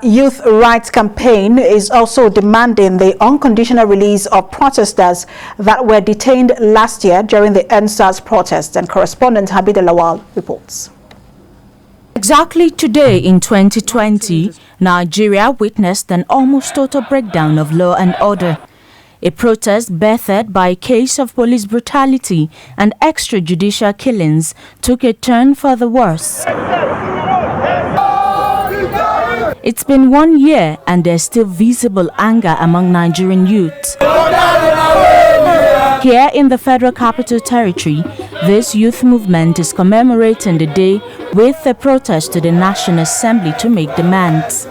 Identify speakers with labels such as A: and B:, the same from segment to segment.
A: Youth rights campaign is also demanding the unconditional release of protesters that were detained last year during the Endsars protests, and correspondent Habib Lawal reports.
B: Exactly today in 2020, Nigeria witnessed an almost total breakdown of law and order. A protest birthed by a case of police brutality and extrajudicial killings took a turn for the worse. It's been 1 year and there's still visible anger among Nigerian youth. Here in the Federal Capital Territory, this youth movement is commemorating the day with a protest to the National Assembly to make demands.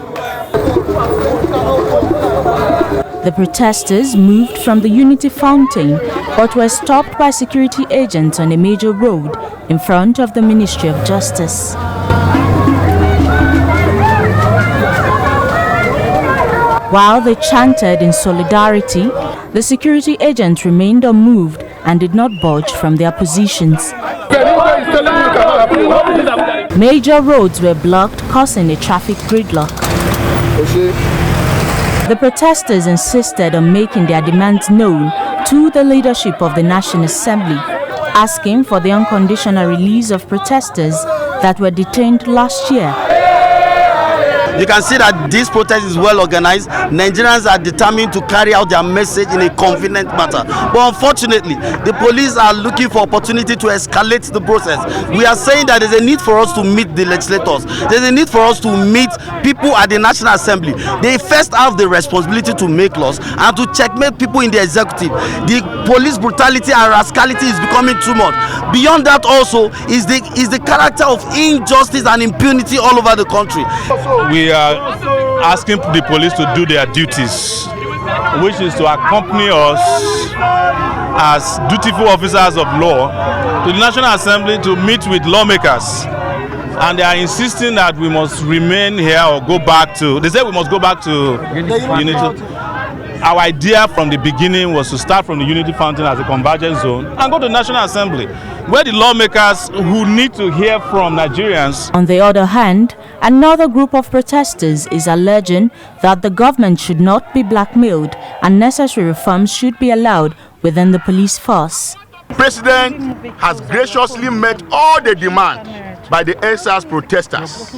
B: The protesters moved from the Unity Fountain but were stopped by security agents on a major road in front of the Ministry of Justice. While they chanted in solidarity, the security agents remained unmoved and did not budge from their positions. Major roads were blocked, causing a traffic gridlock. The protesters insisted on making their demands known to the leadership of the National Assembly, asking for the unconditional release of protesters that were detained last year.
C: You can see that this protest is well organized. Nigerians are determined to carry out their message in a convenient manner. But unfortunately, the police are looking for opportunity to escalate the process. We are saying that there's a need for us to meet the legislators. There's a need for us to meet people at the National Assembly. They first have the responsibility to make laws and to checkmate people in the executive. The police brutality and rascality is becoming too much. Beyond that also is the character of injustice and impunity all over the country.
D: We are asking the police to do their duties, which is to accompany us as dutiful officers of law to the National Assembly to meet with lawmakers. And they are insisting that we must remain here or go back to, they say we must go back to Unity. Our idea from the beginning was to start from the Unity Fountain as a convergence zone and go to the National Assembly, where the lawmakers who need to hear from Nigerians.
B: On the other hand, another group of protesters is alleging that the government should not be blackmailed and necessary reforms should be allowed within the police force.
E: The President has graciously met all the demands by the Endsars protesters.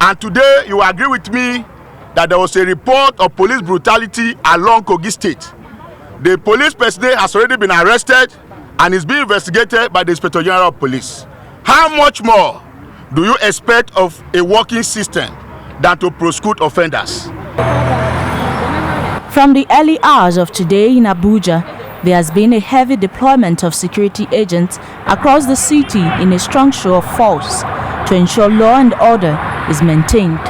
E: And today you agree with me that there was a report of police brutality along Kogi State. The police personnel has already been arrested and is being investigated by the Inspector General of Police. How much more do you expect of a working system than to prosecute offenders?
B: From the early hours of today in Abuja, there has been a heavy deployment of security agents across the city in a strong show of force to ensure law and order is maintained.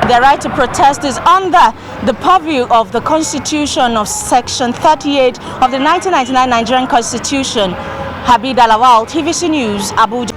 B: Their right to protest is under the purview of the Constitution of Section 38 of the 1999 Nigerian Constitution. Habib Lawal, TVC News, Abuja.